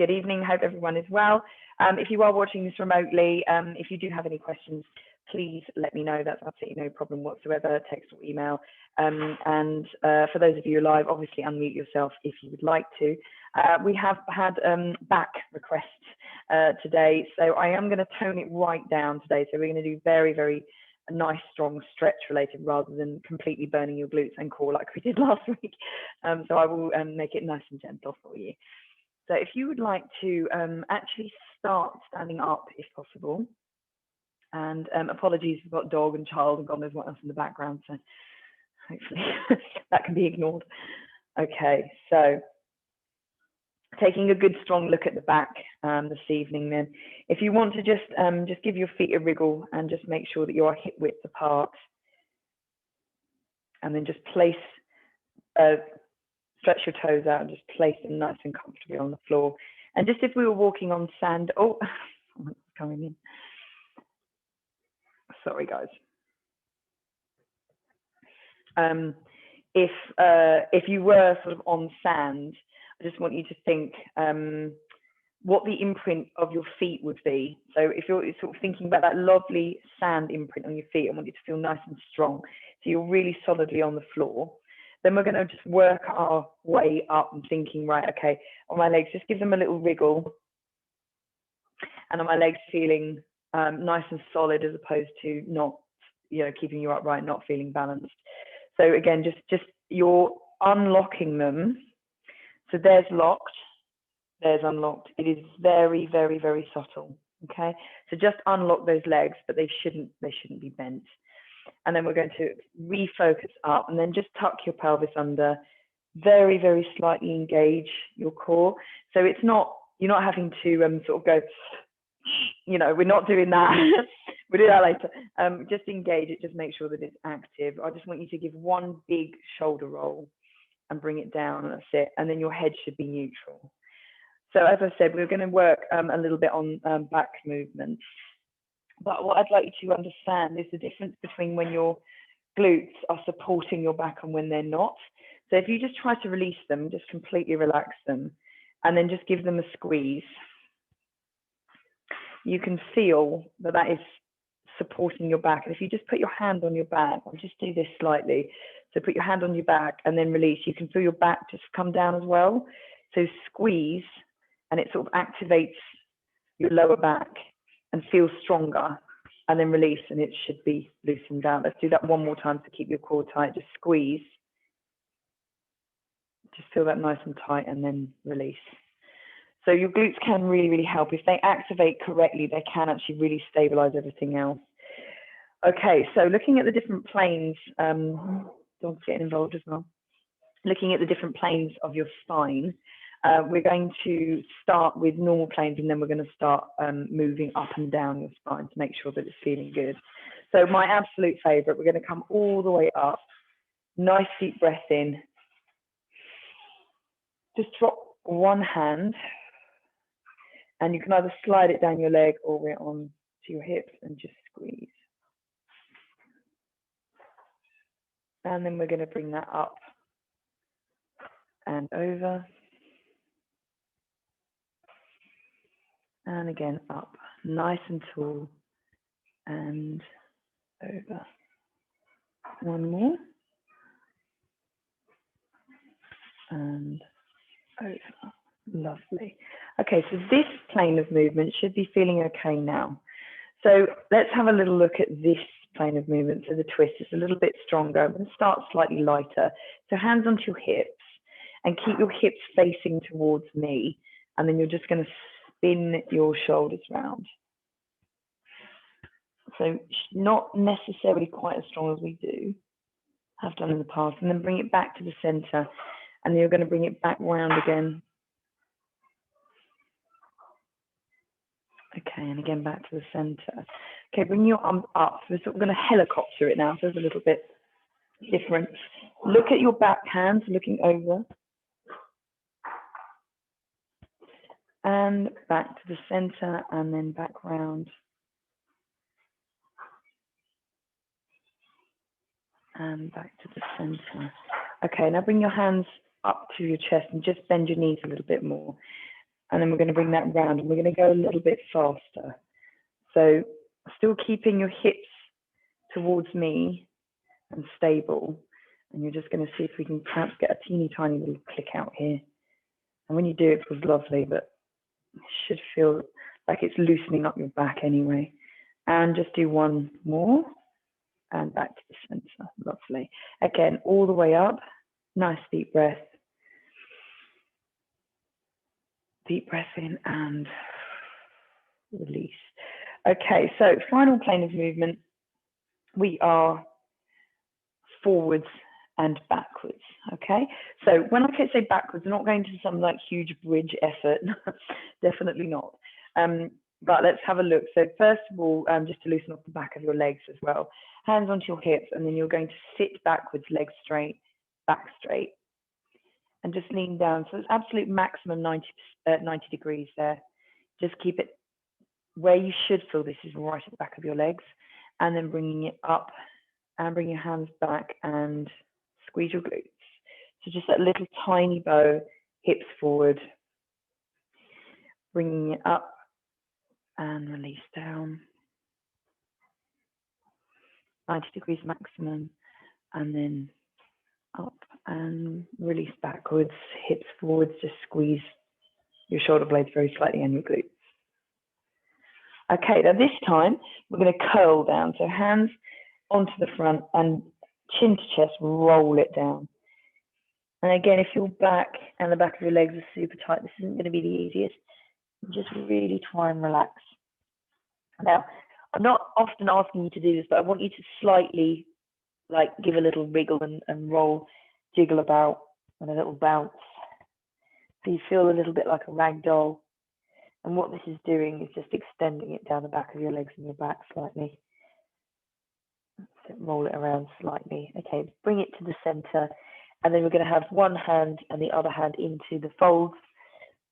Good evening. Hope everyone is well. If you are watching this remotely, if you do have any questions, please let me know. That's absolutely no problem whatsoever, text or email. And for those of you live, obviously unmute yourself if you would like to. We have had back requests today, so I am going to tone it right down today. So we're going to do very, very nice, strong stretch related rather than completely burning your glutes and core like we did last week. So I will make it nice and gentle for you. So if you would like to actually start standing up if possible, and apologies, we've got dog and child and God knows what else in the background, so hopefully that can be ignored. Okay, so taking a good strong look at the back this evening then. If you want to just give your feet a wriggle and just make sure that you are hip width apart, and then just place stretch your toes out and just place them nice and comfortably on the floor. And just if we were walking on sand, oh, someone's coming in. Sorry, guys. If you were sort of on sand, I just want you to think what the imprint of your feet would be. So if you're sort of thinking about that lovely sand imprint on your feet, I want you to feel nice and strong. So you're really solidly on the floor. Then we're going to just work our way up and thinking, right, okay, on my legs, just give them a little wriggle. And on my legs feeling nice and solid as opposed to not, you know, keeping you upright, not feeling balanced. So again, just you're unlocking them. So there's locked, there's unlocked. It is very, very, very subtle, okay? So just unlock those legs, but they shouldn't be bent. And then we're going to refocus up and then just tuck your pelvis under, very, very slightly engage your core. So it's not, you're not having to sort of go, you know, we're not doing that. We'll do that later. Just engage it, just make sure that it's active. I just want you to give one big shoulder roll and bring it down, and that's it. And then your head should be neutral. So as I said, we're going to work a little bit on back movements. But what I'd like you to understand is the difference between when your glutes are supporting your back and when they're not. So if you just try to release them, just completely relax them, and then just give them a squeeze, you can feel that that is supporting your back. And if you just put your hand on your back, I'll just do this slightly. So put your hand on your back and then release. You can feel your back just come down as well. So squeeze, and it sort of activates your lower back and feel stronger, and then release, and it should be loosened down. Let's do that one more time to keep your core tight. Just squeeze. Just feel that nice and tight, and then release. So your glutes can really, really help. If they activate correctly, they can actually really stabilize everything else. Okay, so looking at the different planes, dog's getting involved as well. Looking at the different planes of your spine, we're going to start with normal planes, and then we're going to start moving up and down your spine to make sure that it's feeling good. So my absolute favorite, we're going to come all the way up. Nice deep breath in. Just drop one hand, and you can either slide it down your leg or we're on to your hips and just squeeze. And then we're going to bring that up and over. And again, up, nice and tall, and over. One more. And over. Lovely. Okay, so this plane of movement should be feeling okay now. So let's have a little look at this plane of movement. So the twist is a little bit stronger. I'm going to start slightly lighter. So hands onto your hips, and keep your hips facing towards me. And then you're just going to spin your shoulders round. So not necessarily quite as strong as we have done in the past. And then bring it back to the center. And then you're going to bring it back round again. Okay, and again back to the center. Okay, bring your arm up. We're sort of going to helicopter it now, so it's a little bit different. Look at your back hands, looking over. And back to the center, and then back round. And back to the center. Okay, now bring your hands up to your chest and just bend your knees a little bit more. And then we're going to bring that round, and we're going to go a little bit faster. So still keeping your hips towards me and stable. And you're just going to see if we can perhaps get a teeny tiny little click out here. And when you do, it feels lovely, but it should feel like it's loosening up your back anyway. And just do one more and back to the center. Lovely. Again, all the way up. Nice deep breath. Deep breath in and release. Okay, so final plane of movement. We are forwards and backwards. Okay, so when I say backwards, I'm not going to some like huge bridge effort. Definitely not. But let's have a look. So first of all, just to loosen up the back of your legs as well. Hands onto your hips, and then you're going to sit backwards, legs straight, back straight. And just lean down. So it's absolute maximum 90 degrees there. Just keep it where you should feel this is right at the back of your legs. And then bringing it up and bring your hands back and squeeze your glutes. So just that little tiny bow, hips forward. Bringing it up and release down. 90 degrees maximum. And then up and release backwards, hips forwards, just squeeze your shoulder blades very slightly and your glutes. Okay, now this time we're going to curl down. So hands onto the front and chin to chest, roll it down. And again, if your back and the back of your legs are super tight, this isn't going to be the easiest. Just really try and relax. Now, I'm not often asking you to do this, but I want you to slightly like give a little wriggle and roll, jiggle about, and a little bounce. So you feel a little bit like a rag doll. And what this is doing is just extending it down the back of your legs and your back slightly. So roll it around slightly. Okay, bring it to the center. And then we're going to have one hand and the other hand into the folds.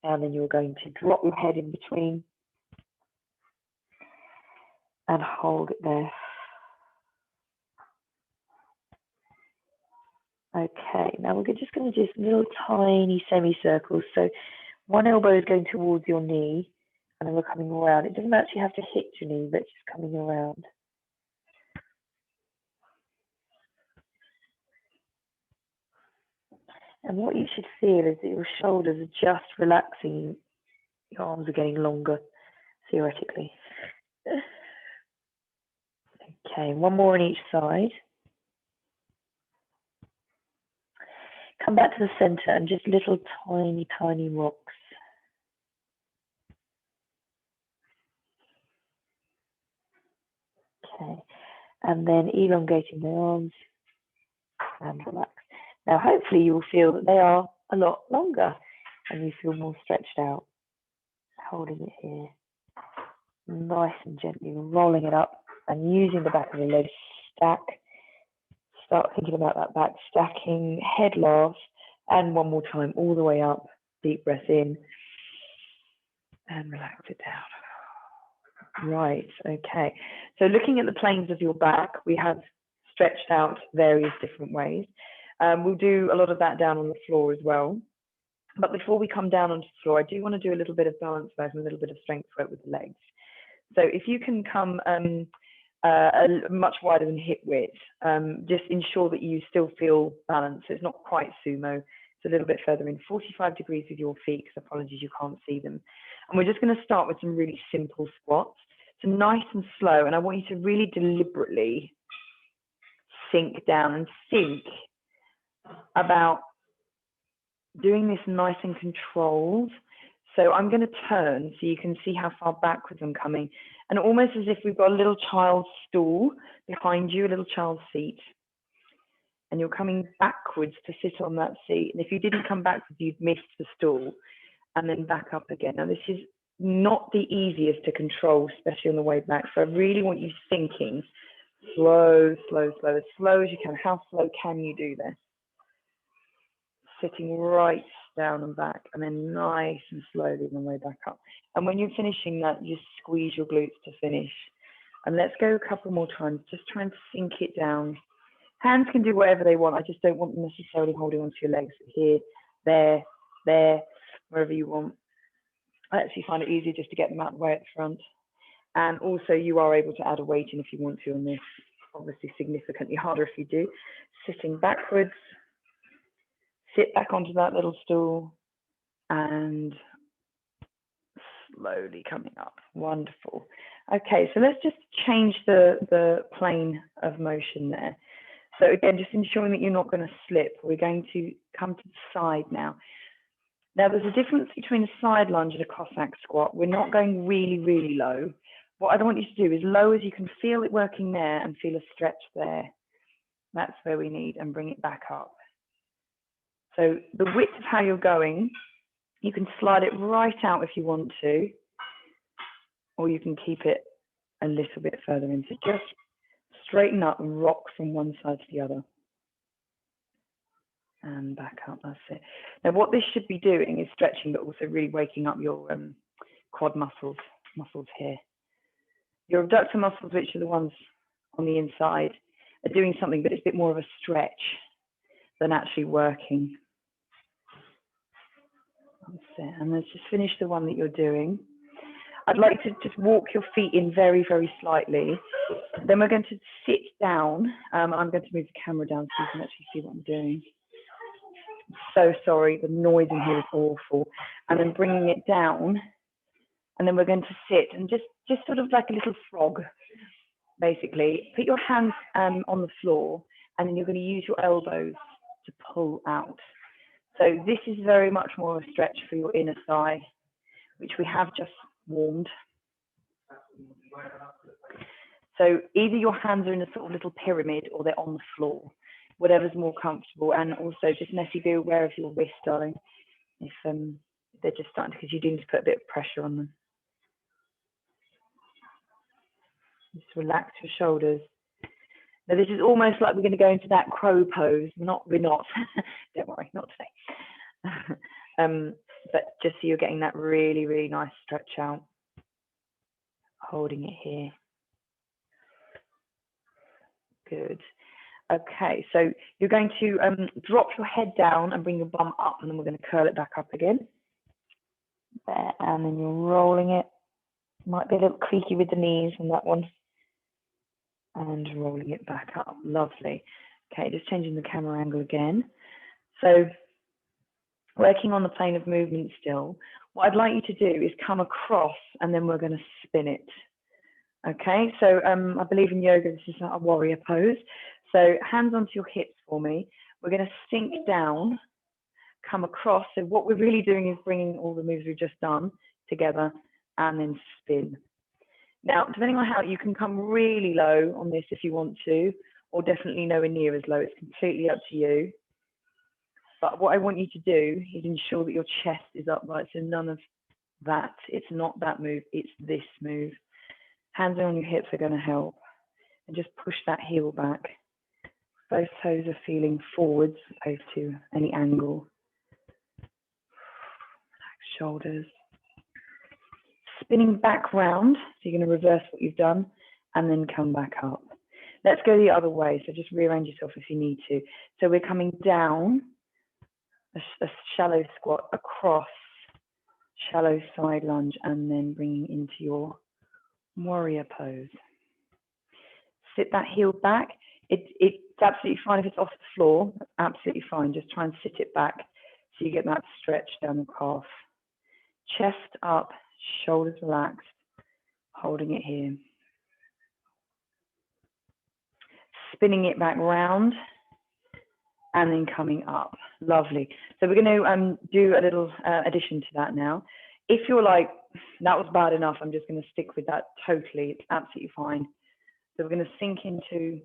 And then you're going to drop your head in between and hold it there. Okay, now we're just going to do some little tiny semicircles. So one elbow is going towards your knee, and then we're coming around. It doesn't actually have to hit your knee, but it's just coming around. And what you should feel is that your shoulders are just relaxing. Your arms are getting longer, theoretically. Okay, one more on each side. Come back to the center and just little tiny, tiny rocks. Okay, and then elongating the arms and relax. Now, hopefully you will feel that they are a lot longer and you feel more stretched out. Holding it here, nice and gently rolling it up and using the back of the legs, stack. Start thinking about that back, stacking, head last, and one more time, all the way up, deep breath in, and relax it down. Right, okay. So looking at the planes of your back, we have stretched out various different ways. We'll do a lot of that down on the floor as well. But before we come down onto the floor, I do want to do a little bit of balance work and a little bit of strength work with the legs. So if you can come much wider than hip width, just ensure that you still feel balanced. It's not quite sumo. It's a little bit further in, 45 degrees with your feet, because apologies, you can't see them. And we're just going to start with some really simple squats. So nice and slow, and I want you to really deliberately sink down and think about doing this nice and controlled. So I'm going to turn so you can see how far backwards I'm coming, and almost as if we've got a little child's stool behind you, a little child's seat, and you're coming backwards to sit on that seat. And if you didn't come backwards, you'd miss the stool, and then back up again. Now this is not the easiest to control, especially on the way back. So I really want you thinking slow, slow, slow, as slow as you can. How slow can you do this? Sitting right down and back, and then nice and slowly on the way back up. And when you're finishing that, you squeeze your glutes to finish. And let's go a couple more times. Just try and sink it down. Hands can do whatever they want. I just don't want them necessarily holding onto your legs. Here, there, wherever you want. I actually find it easier just to get them out of the way at the front. And also you are able to add a weight in if you want to on this. Obviously significantly harder if you do. Sitting backwards, sit back onto that little stool and slowly coming up. Wonderful. Okay, so let's just change the plane of motion there. So again, just ensuring that you're not going to slip. We're going to come to the side now. Now there's a difference between a side lunge and a Cossack squat. We're not going really, really low. What I want you to do is low as you can feel it working there and feel a stretch there. That's where we need, and bring it back up. So the width of how you're going, you can slide it right out if you want to, or you can keep it a little bit further in. So just straighten up and rock from one side to the other. And back up, that's it. Now what this should be doing is stretching, but also really waking up your quad muscles here. Your abductor muscles, which are the ones on the inside, are doing something, but it's a bit more of a stretch than actually working. That's it. And let's just finish the one that you're doing. I'd like to just walk your feet in very, very slightly. Then we're going to sit down. I'm going to move the camera down so you can actually see what I'm doing. So sorry, the noise in here is awful. And then bringing it down, and then we're going to sit and just sort of like a little frog, basically. Put your hands on the floor, and then you're going to use your elbows to pull out. So this is very much more of a stretch for your inner thigh, which we have just warmed. So either your hands are in a sort of little pyramid or they're on the floor, whatever's more comfortable. And also just Nessie, be aware of your wrist, darling, if they're just starting, because you do need to put a bit of pressure on them. Just relax your shoulders. Now this is almost like we're going to go into that crow pose. We're not. Don't worry, not today. But just so you're getting that really, really nice stretch out. Holding it here. Good. Okay, so you're going to drop your head down and bring your bum up, and then we're going to curl it back up again. There, and then you're rolling it. Might be a little creaky with the knees on that one. And rolling it back up. Lovely. Okay, just changing the camera angle again. So working on the plane of movement still. What I'd like you to do is come across, and then we're going to spin it. Okay, so I believe in yoga this is a warrior pose. So hands onto your hips for me. We're going to sink down, come across. So what we're really doing is bringing all the moves we've just done together and then spin. Now, depending on how, you can come really low on this if you want to, or definitely nowhere near as low. It's completely up to you. But what I want you to do is ensure that your chest is upright. So none of that. It's not that move. It's this move. Hands on your hips are going to help. And just push that heel back. Both toes are feeling forwards as opposed to any angle. Relax shoulders. Spinning back round. So you're going to reverse what you've done and then come back up. Let's go the other way. So just rearrange yourself if you need to. So we're coming down, a shallow squat, across, shallow side lunge, and then bringing into your warrior pose. Sit that heel back. It's absolutely fine if it's off the floor. Absolutely fine. Just try and sit it back so you get that stretch down the calf. Chest up, shoulders relaxed, holding it here. Spinning it back round and then coming up. Lovely. So we're going to do a little addition to that now. If you're like, that was bad enough, I'm just going to stick with that totally. It's absolutely fine. So we're going to sink into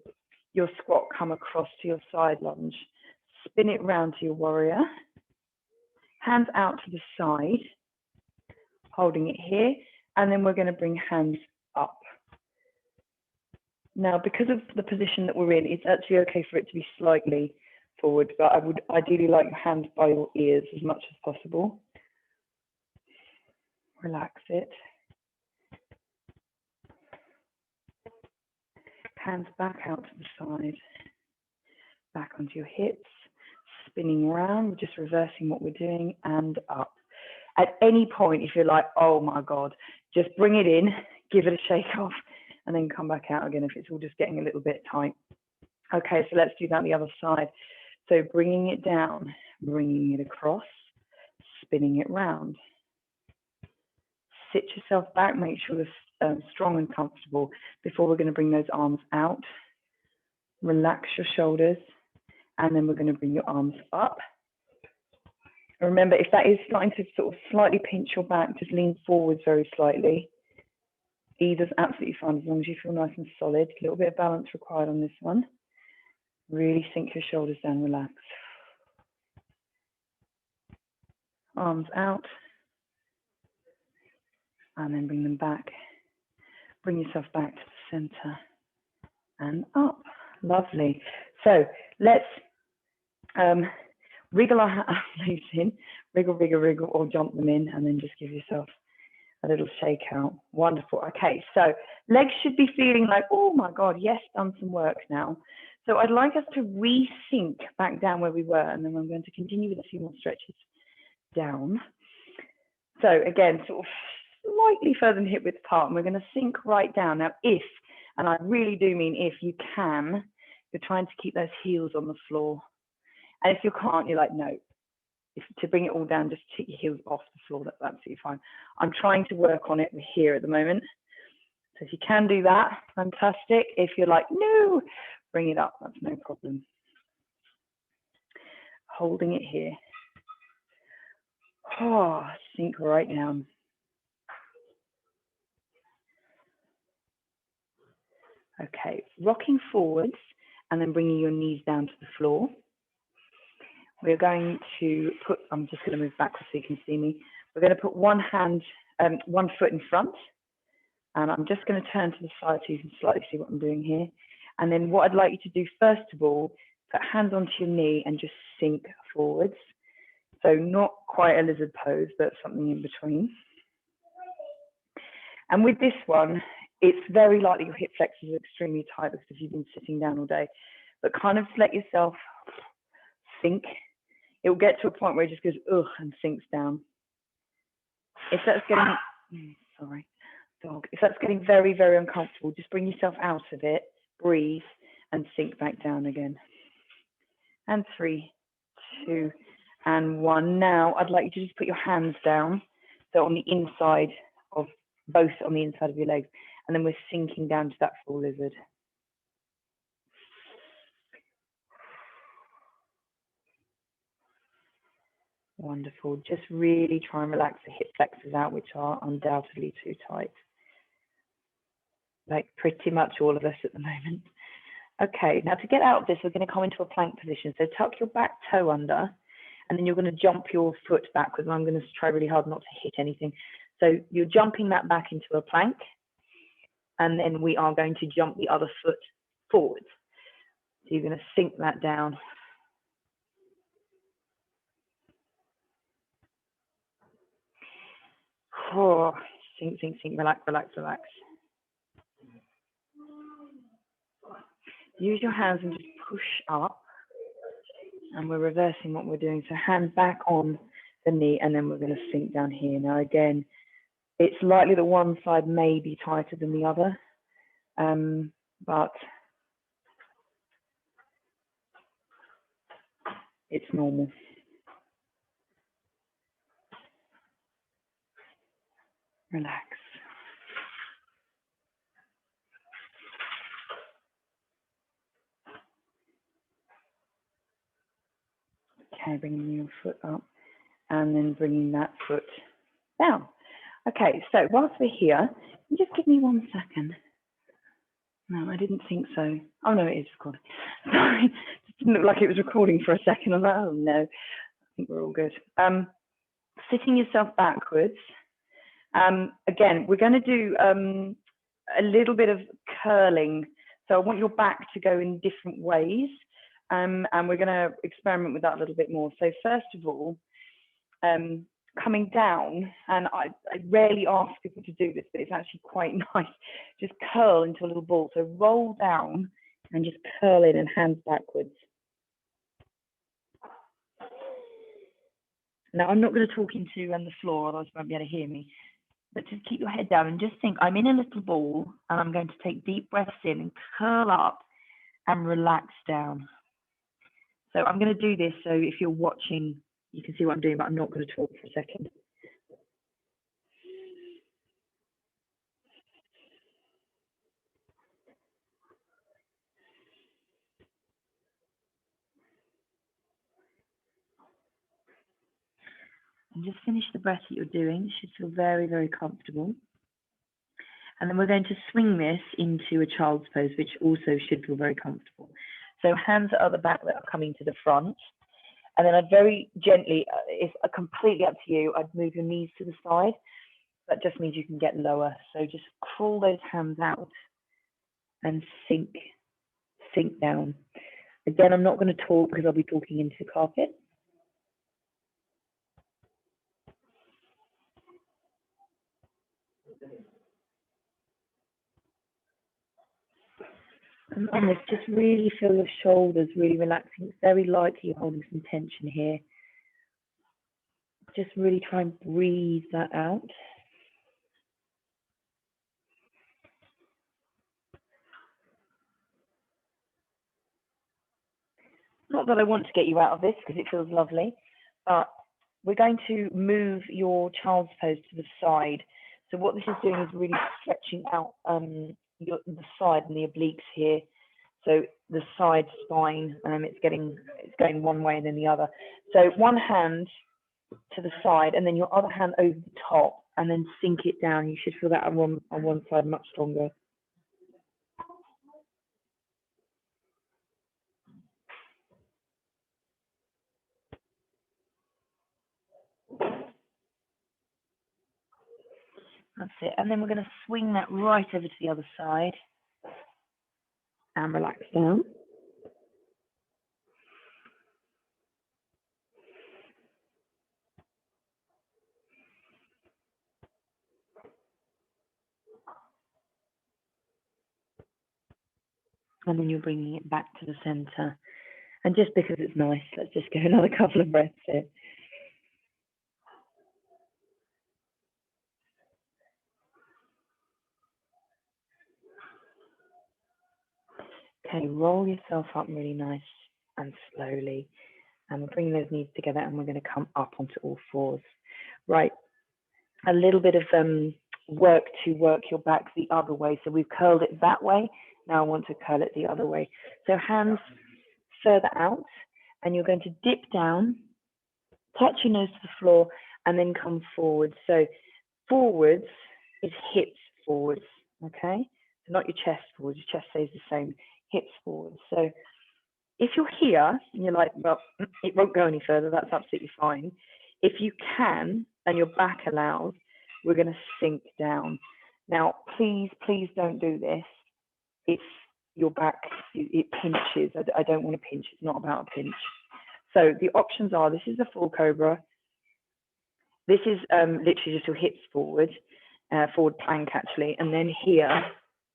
your squat, come across to your side lunge, spin it round to your warrior, hands out to the side, holding it here, and then we're going to bring hands up. Now, because of the position that we're in, it's actually okay for it to be slightly forward, but I would ideally like your hands by your ears as much as possible. Relax it. Hands back out to the side, back onto your hips, spinning around. We're just reversing what we're doing, and up. At any point, if you're like, oh my God, just bring it in, give it a shake off, and then come back out again if it's all just getting a little bit tight. Okay, so let's do that on the other side. So bringing it down, bringing it across, spinning it round. Sit yourself back, make sure you're strong and comfortable before we're going to bring those arms out. Relax your shoulders, and then we're going to bring your arms up. Remember, if that is starting to sort of slightly pinch your back, just lean forwards very slightly. Either's absolutely fine as long as you feel nice and solid. A little bit of balance required on this one. Really sink your shoulders down, relax. Arms out. And then bring them back. Bring yourself back to the center and up. Lovely. So let's wriggle our legs in, wriggle, wriggle, wriggle, or jump them in, and then just give yourself a little shake out. Wonderful. Okay, so legs should be feeling like, oh my God, yes, done some work now. So I'd like us to re-sink back down where we were, and then I'm going to continue with a few more stretches down. So again, sort of slightly further than hip width apart, and we're going to sink right down. Now, if, and I really do mean if you can, you're trying to keep those heels on the floor. And if you can't, you're like, no. If, to bring it all down, just take your heels off the floor. That's absolutely fine. I'm trying to work on it here at the moment. So if you can do that, fantastic. If you're like, no, bring it up. That's no problem. Holding it here. Oh, sink right down. Okay, rocking forwards and then bringing your knees down to the floor. We're going to put, I'm just going to move backwards so you can see me. We're going to put one foot in front, and I'm just going to turn to the side so you can slightly see what I'm doing here. And then what I'd like you to do first of all, put hands onto your knee and just sink forwards. So not quite a lizard pose, but something in between. And with this one, it's very likely your hip flexors are extremely tight because you've been sitting down all day, but kind of let yourself sink. It will get to a point where it just goes, ugh, and sinks down. If that's getting, sorry, dog. If that's getting very, very uncomfortable, just bring yourself out of it, breathe, and sink back down again. And 3, 2, and 1. Now, I'd like you to just put your hands down, so on the inside of, both on the inside of your legs, and then we're sinking down to that full lizard. Wonderful. Just really try and relax the hip flexors out, which are undoubtedly too tight. Like pretty much all of us at the moment. Okay, now to get out of this, we're going to come into a plank position. So tuck your back toe under, and then you're going to jump your foot backwards. I'm going to try really hard not to hit anything. So you're jumping that back into a plank, and then we are going to jump the other foot forwards. So you're going to sink that down. Oh, sink, sink, sink, relax, relax, relax. Use your hands and just push up. And we're reversing what we're doing. So hand back on the knee, and then we're going to sink down here. Now again, it's likely that one side may be tighter than the other, but it's normal. Relax. Okay, bringing your foot up and then bringing that foot down. Okay, so whilst we're here, just give me 1 second. No, I didn't think so. Oh no, it is recording. Sorry, it didn't look like it was recording for a second. I'm like, oh no, I think we're all good. Sitting yourself backwards. Again, we're going to do a little bit of curling. So I want your back to go in different ways. And we're going to experiment with that a little bit more. So first of all, coming down, and I rarely ask people to do this, but it's actually quite nice. Just curl into a little ball. So roll down and just curl in and hands backwards. Now, I'm not going to talk into the floor, otherwise you won't be able to hear me. But just keep your head down and just think, I'm in a little ball and I'm going to take deep breaths in and curl up and relax down. So I'm going to do this so if you're watching, you can see what I'm doing, but I'm not going to talk for a second. And just finish the breath that you're doing. You should feel very, very comfortable. And then we're going to swing this into a child's pose, which also should feel very comfortable. So hands are at the back that are coming to the front. And then I'd very gently, it's completely up to you, I'd move your knees to the side. That just means you can get lower. So just crawl those hands out and sink down. Again, I'm not going to talk because I'll be talking into the carpet. And on this, just really feel your shoulders really relaxing. It's very likely you're holding some tension here. Just really try and breathe that out. Not that I want to get you out of this because it feels lovely, but we're going to move your child's pose to the side. So what this is doing is really stretching out the side and the obliques here. So the side spine, it's going one way and then the other. So one hand to the side and then your other hand over the top and then sink it down. You should feel that on one side much stronger. That's it. And then we're going to swing that right over to the other side and relax down. And then you're bringing it back to the center. And just because it's nice, let's just go another couple of breaths here. Okay, roll yourself up really nice and slowly. And we're bringing those knees together and we're going to come up onto all fours. Right, a little bit of work to work your back the other way. So we've curled it that way. Now I want to curl it the other way. So hands further out and you're going to dip down, touch your nose to the floor and then come forward. So forwards is hips forwards, okay? So not your chest forwards, your chest stays the same, hips forwards. So if you're here and you're like, well, it won't go any further, that's absolutely fine. If you can, and your back allows, we're going to sink down. Now, please, please don't do this if your back, it pinches. I don't want to pinch, it's not about a pinch. So the options are, this is a full Cobra. This is literally just your hips forward, forward plank actually, and then here,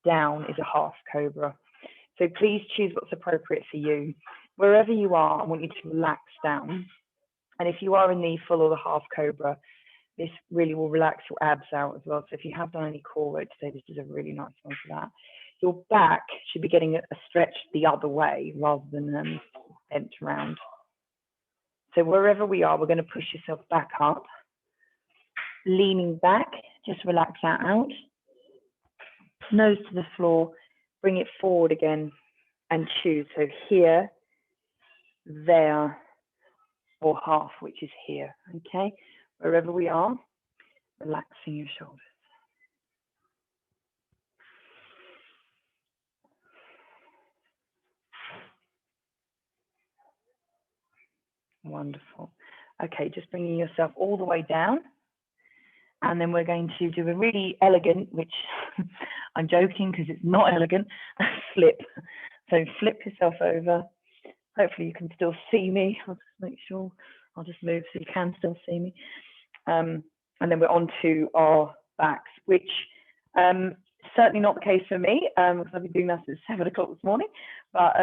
down is a half Cobra. So please choose what's appropriate for you. Wherever you are, I want you to relax down. And if you are in the full or the half Cobra, this really will relax your abs out as well. So if you have done any core work today, this is a really nice one for that. Your back should be getting a stretch the other way rather than bent around. So wherever we are, we're going to push yourself back up. Leaning back, just relax that out. Nose to the floor, bring it forward again and choose. So here, there, or half, which is here, okay? Wherever we are, relaxing your shoulders. Wonderful. Okay, just bringing yourself all the way down. And then we're going to do a really elegant, which I'm joking because it's not elegant, flip. So flip yourself over. Hopefully you can still see me. I'll just make sure, I'll just move so you can still see me. And then we're on to our backs, which certainly not the case for me, because I've been doing that since 7 o'clock this morning. But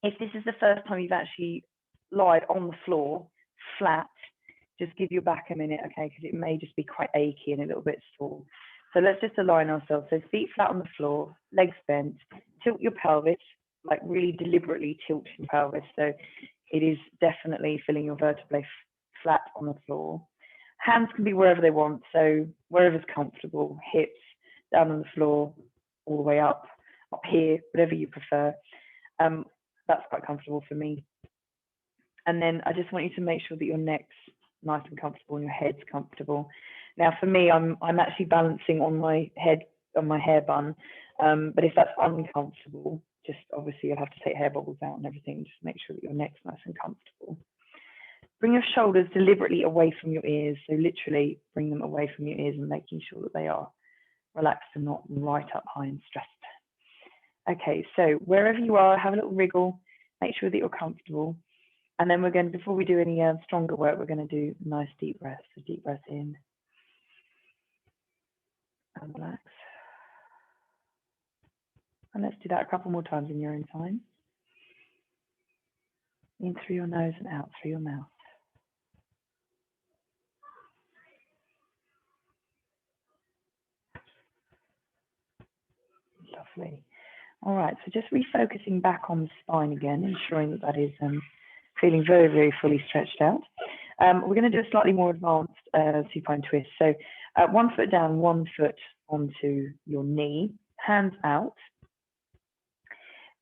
if this is the first time you've actually lied on the floor, flat, Just give your back a minute, okay, because it may just be quite achy and a little bit sore. So let's just align ourselves. So feet flat on the floor, legs bent, tilt your pelvis, like really deliberately tilt your pelvis. So it is definitely feeling your vertebrae flat on the floor. Hands can be wherever they want, so wherever's comfortable, hips, down on the floor, all the way up here, whatever you prefer. That's quite comfortable for me. And then I just want you to make sure that your neck's nice and comfortable and your head's comfortable. Now for me, I'm actually balancing on my head, on my hair bun, but if that's uncomfortable, just obviously you'll have to take hair bubbles out and everything, just make sure that your neck's nice and comfortable. Bring your shoulders deliberately away from your ears, so literally bring them away from your ears and making sure that they are relaxed and not right up high and stressed. Okay, so wherever you are, have a little wriggle, make sure that you're comfortable. And then we're going to, before we do any stronger work, we're going to do nice deep breaths. So deep breath in and relax. And let's do that a couple more times in your own time. In through your nose and out through your mouth. Lovely. All right, so just refocusing back on the spine again, ensuring that that is feeling very, very fully stretched out. We're going to do a slightly more advanced supine twist. So 1 foot down, 1 foot onto your knee, hands out.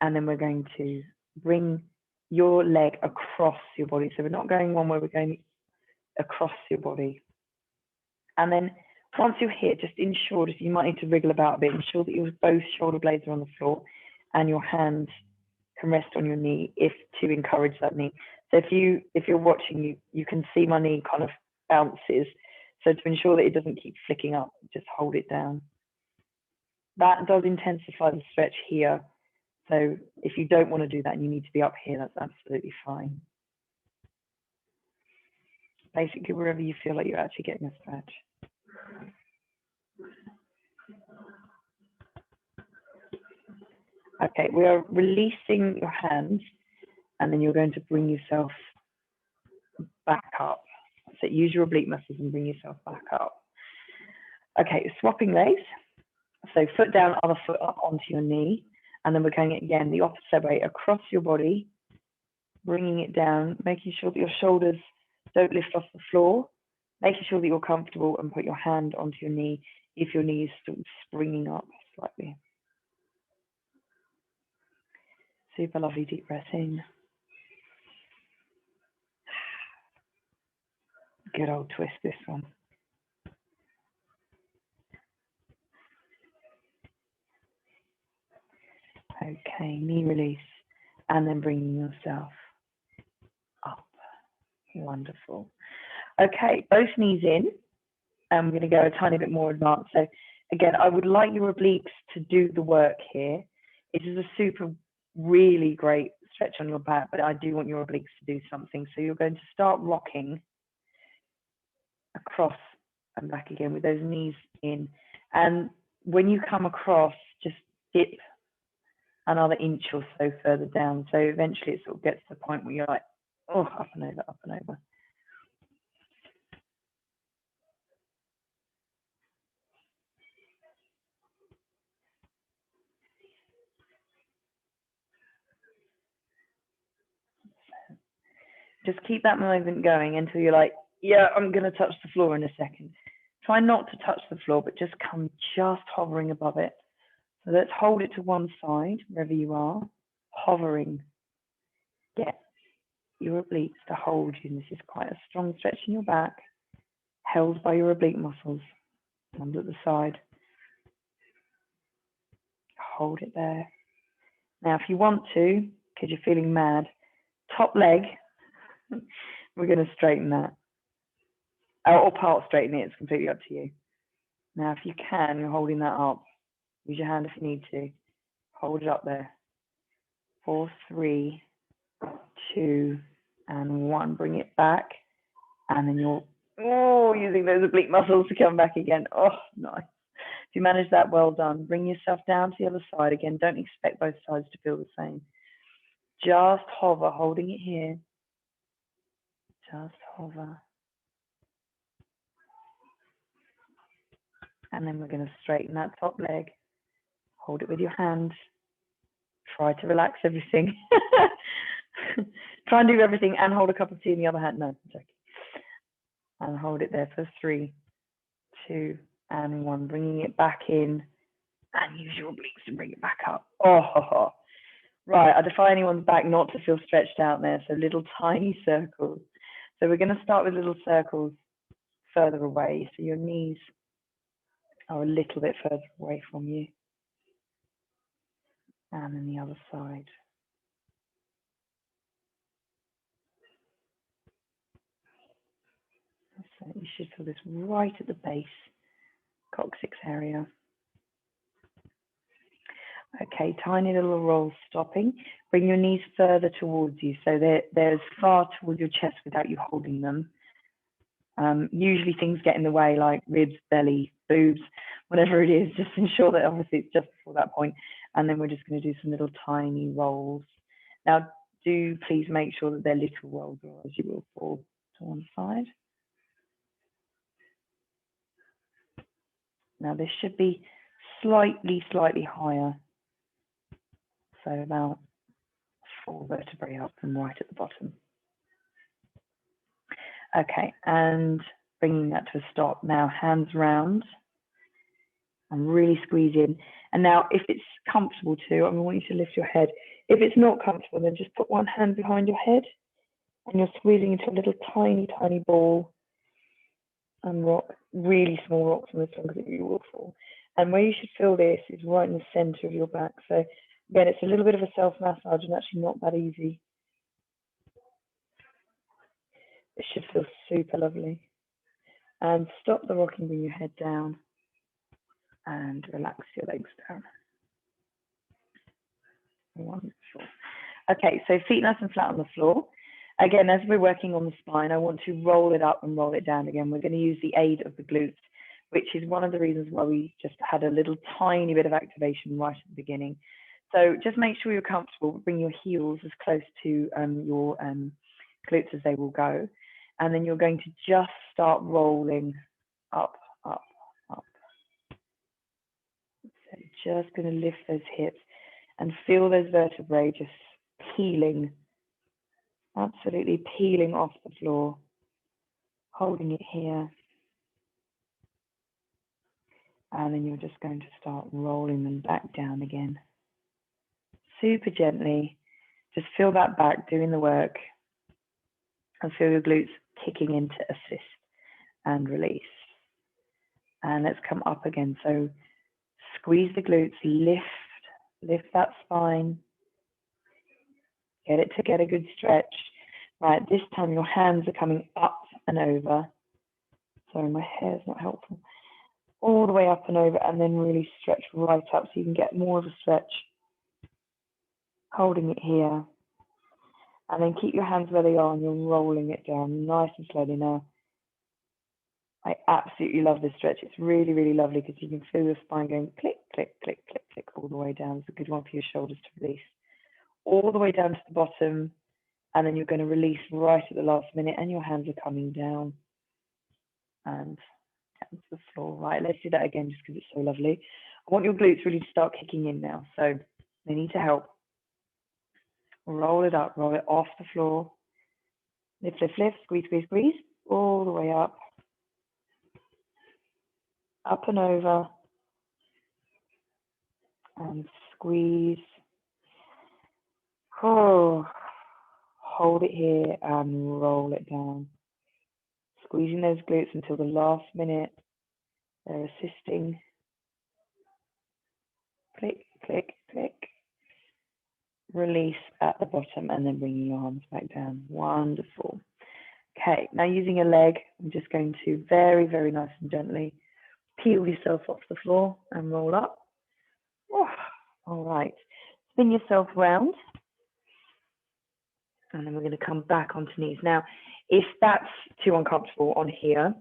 And then we're going to bring your leg across your body. So we're not going one way, we're going across your body. And then once you're here, just ensure, you might need to wriggle about a bit, ensure that your both shoulder blades are on the floor and your hands can rest on your knee to encourage that knee. So if you're watching, you can see my knee kind of bounces. So to ensure that it doesn't keep flicking up, just hold it down. That does intensify the stretch here. So if you don't want to do that and you need to be up here, that's absolutely fine. Basically, wherever you feel like you're actually getting a stretch. Okay, we are releasing your hands and then you're going to bring yourself back up. So use your oblique muscles and bring yourself back up. Okay, swapping legs. So foot down, other foot up onto your knee. And then we're going again the opposite way across your body, bringing it down, making sure that your shoulders don't lift off the floor, making sure that you're comfortable and put your hand onto your knee if your knee is still springing up slightly. Super lovely deep breath in. Good old twist, this one. Okay, knee release, and then bringing yourself up. Wonderful. Okay, both knees in, and we're going to go a tiny bit more advanced. So again, I would like your obliques to do the work here. It is a really great stretch on your back, but I do want your obliques to do something. So you're going to start rocking across and back again with those knees in. And when you come across, just dip another inch or so further down. So eventually it sort of gets to the point where you're like, oh, up and over, up and over. Just keep that movement going until you're like, yeah, I'm going to touch the floor in a second. Try not to touch the floor, but just come just hovering above it. So let's hold it to one side, wherever you are, hovering. Get your obliques to hold you. And this is quite a strong stretch in your back, held by your oblique muscles. Under the side. Hold it there. Now, if you want to, because you're feeling mad, top leg, we're going to straighten that. Or part straighten it, it's completely up to you. Now, if you can, you're holding that up. Use your hand if you need to. Hold it up there. 4, 3, 2, and 1. Bring it back. And then you're using those oblique muscles to come back again. Oh, nice. If you manage that, well done. Bring yourself down to the other side. Again, don't expect both sides to feel the same. Just hover, holding it here. Just hover. And then we're going to straighten that top leg. Hold it with your hand. Try to relax everything. Try and do everything and hold a cup of tea in the other hand. No, I'm joking. And hold it there for 3, 2, and 1. Bringing it back in. And use your obliques to bring it back up. Oh, right. I defy anyone's back not to feel stretched out there. So little tiny circles. So we're going to start with little circles further away. So your knees are a little bit further away from you. And then the other side. So you should feel this right at the base, coccyx area. Okay, tiny little rolls stopping. Bring your knees further towards you, so they're as far towards your chest without you holding them. Usually things get in the way, like ribs, belly, boobs, whatever it is. Just ensure that obviously it's just before that point. And then we're just going to do some little tiny rolls. Now, do please make sure that they're little rolls, or else you will fall to one side. Now this should be slightly higher. So about 4 vertebrae up and right at the bottom. Okay, and bringing that to a stop. Now hands round and really squeeze in. And now if it's comfortable to, I want you to lift your head. If it's not comfortable, then just put one hand behind your head and you're squeezing into a little tiny ball and rock, really small rocks on this one because you will fall. And where you should feel this is right in the center of your back. So again, it's a little bit of a self-massage and actually not that easy. It should feel super lovely. And stop the rocking, bring your head down and relax your legs down. Wonderful. Okay, so feet nice and flat on the floor. Again, as we're working on the spine, I want to roll it up and roll it down again. We're going to use the aid of the glutes, which is one of the reasons why we just had a little tiny bit of activation right at the beginning. So just make sure you're comfortable. Bring your heels as close to your glutes as they will go. And then you're going to just start rolling up. So just going to lift those hips and feel those vertebrae just peeling, absolutely peeling off the floor, holding it here. And then you're just going to start rolling them back down again. Super gently, just feel that back doing the work and feel your glutes kicking in to assist and release. And let's come up again. So squeeze the glutes, lift that spine, get it to get a good stretch. Right, this time your hands are coming up and over. Sorry, my hair's not helpful. All the way up and over, and then really stretch right up so you can get more of a stretch. Holding it here. And then keep your hands where they are and you're rolling it down nice and slowly now. I absolutely love this stretch. It's really lovely because you can feel your spine going click, click, click, click, click all the way down. It's a good one for your shoulders to release. All the way down to the bottom, and then you're going to release right at the last minute and your hands are coming down and down to the floor. Right, let's do that again just because it's so lovely. I want your glutes really to start kicking in now, so they need to help. Roll it up, roll it off the floor. Lift, lift, lift, squeeze, squeeze, squeeze, all the way up. Up and over. And squeeze. Oh, hold it here and roll it down. Squeezing those glutes until the last minute. They're assisting. Click, click, click. Release at the bottom and then bringing your arms back down. Wonderful. Okay, now using a leg, I'm just going to very nice and gently peel yourself off the floor and roll up. Oh, all right. Spin yourself round. And then we're going to come back onto knees. Now, if that's too uncomfortable on here,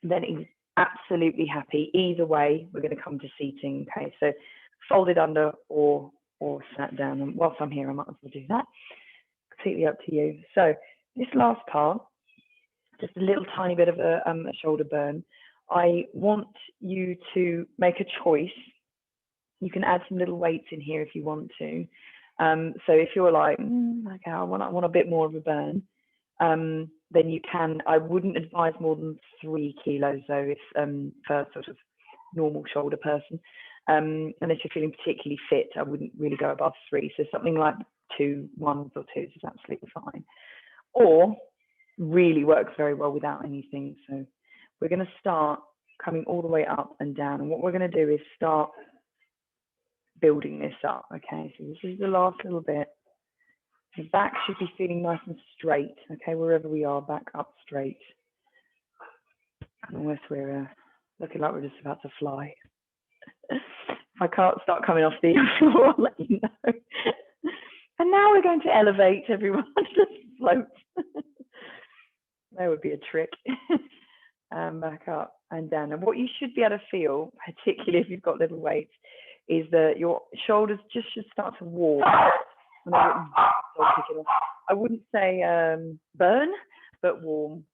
then it's absolutely happy. Either way, we're going to come to seating. Okay, so folded under or sat down. And whilst I'm here, I might as well do that. Completely up to you. So this last part, just a little tiny bit of a shoulder burn. I want you to make a choice. You can add some little weights in here if you want to. So if you're like, okay, I want a bit more of a burn, then you can. I wouldn't advise more than 3 kilos though, if for a sort of normal shoulder person. Unless you're feeling particularly fit, I wouldn't really go above 3. So something like 2 1s or 2s is absolutely fine. Or really works very well without anything. So we're going to start coming all the way up and down. And what we're going to do is start building this up. Okay, so this is the last little bit. The back should be feeling nice and straight. Okay, wherever we are, back up straight. Unless we're looking like we're just about to fly. If I can't start coming off the floor, I'll let you know. And now we're going to elevate everyone, just float. That would be a trick. Back up and down. And what you should be able to feel, particularly if you've got little weights, is that your shoulders just should start to warm. I wouldn't say burn, but warm.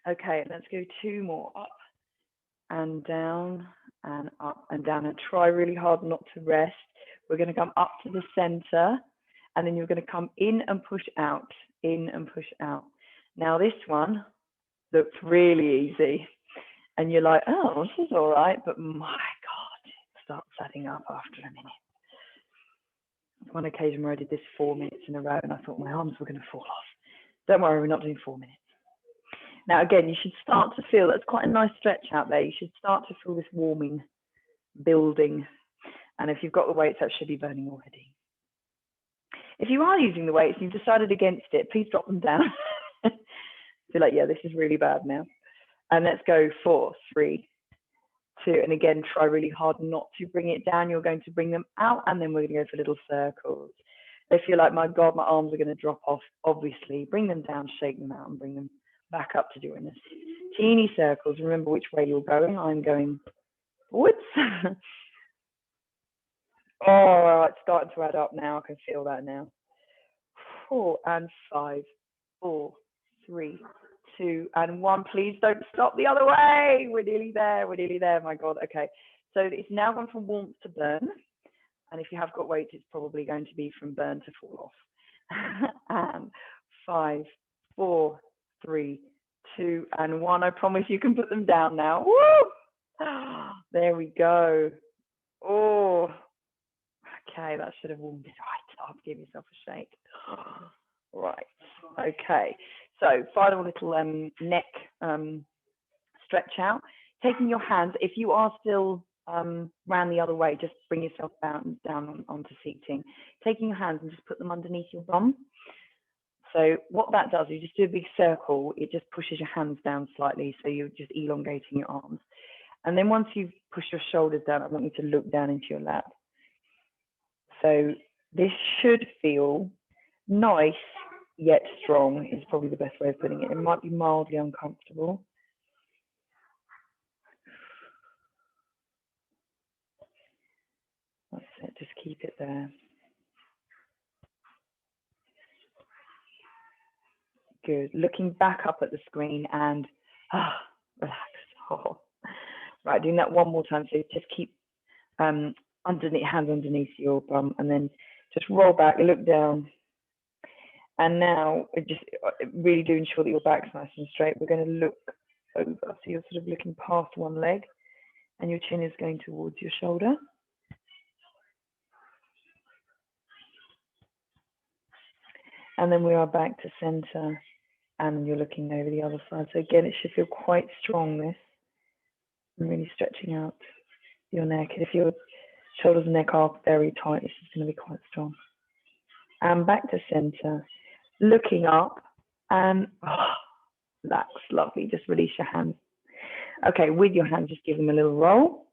Okay, let's go 2 more. Up and down and up and down. And try really hard not to rest. We're going to come up to the center, and then you're going to come in and push out, in and push out. Now this one looks really easy. And you're like, oh, this is all right. But my God, it starts adding up after a minute. One occasion where I did this 4 minutes in a row, and I thought my arms were going to fall off. Don't worry, we're not doing 4 minutes. Now, again, you should start to feel, that's quite a nice stretch out there. You should start to feel this warming, building. And if you've got the weights, that should be burning already. If you are using the weights and you've decided against it, please drop them down. Feel like, yeah, this is really bad now. And let's go 4, 3, 2. And again, try really hard not to bring it down. You're going to bring them out, and then we're going to go for little circles. If you're like, my God, my arms are going to drop off, obviously, bring them down, shake them out, and bring them back up to doing this. Teeny circles. Remember which way you're going. I'm going forwards. Oh, it's starting to add up now. I can feel that now. 4 and 5, 4, 3, 2 and 1. Please don't stop the other way. We're nearly there. We're nearly there. My God. Okay. So it's now gone from warmth to burn. And if you have got weights, it's probably going to be from burn to fall off. And 5, 4, 3, 2 and 1. I promise you can put them down now. Woo! There we go. Oh, okay. That should have warmed it right up. Give yourself a shake. Right. Okay. So final little neck stretch out. Taking your hands, if you are still round the other way, just bring yourself down onto seating. Taking your hands and just put them underneath your bum. So what that does is you just do a big circle. It just pushes your hands down slightly, so you're just elongating your arms. And then once you've pushed your shoulders down, I want you to look down into your lap. So this should feel nice yet strong is probably the best way of putting it. It might be mildly uncomfortable. That's it, just keep it there. Good. Looking back up at the screen and relax. Oh. Right, doing that one more time. So just keep hands underneath your bum, and then just roll back, look down. And now just really do ensure that your back's nice and straight. We're going to look over. So you're sort of looking past one leg, and your chin is going towards your shoulder. And then we are back to center, and you're looking over the other side. So again, it should feel quite strong, this. And really stretching out your neck. And if your shoulders and neck are very tight, this is going to be quite strong. And back to center, looking up, and relax, lovely. Just release your hands. Okay, with your hands, just give them a little roll.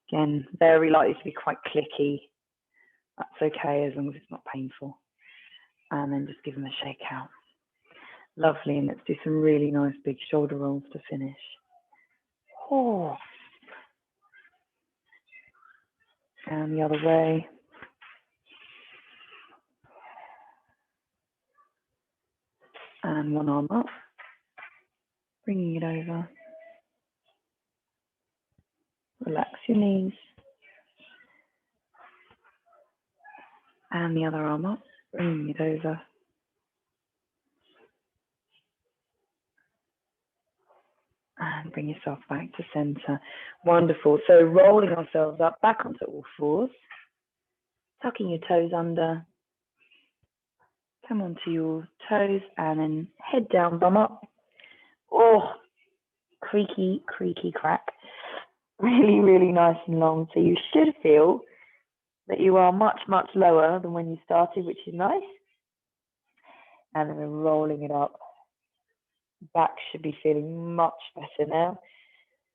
Again, very likely to be quite clicky. That's okay, as long as it's not painful. And then just give them a shake out. Lovely, and let's do some really nice big shoulder rolls to finish. Oh. And the other way. And one arm up, bringing it over. Relax your knees. And the other arm up, bring it over. And bring yourself back to center. Wonderful. So rolling ourselves up, back onto all fours. Tucking your toes under. Come onto your toes and then head down, bum up. Oh, creaky, creaky crack. Really, really nice and long. So you should feel that you are much, much lower than when you started, which is nice. And then we're rolling it up. Back should be feeling much better now.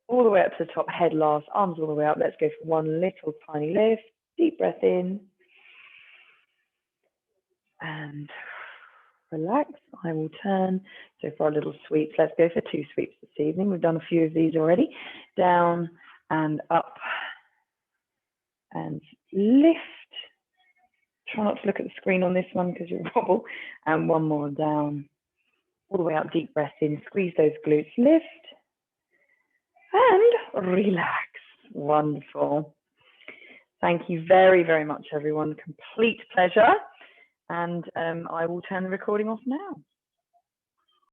All the way up to the top, head last, arms all the way up. Let's go for one little tiny lift. Deep breath in. And relax. I will turn. So for our little sweeps, let's go for 2 sweeps this evening. We've done a few of these already. Down and up and lift. Try not to look at the screen on this one because you'll wobble. And one more down. All the way up, deep breath in. Squeeze those glutes. Lift. And relax. Wonderful. Thank you very, very much, everyone. Complete pleasure. And I will turn the recording off now.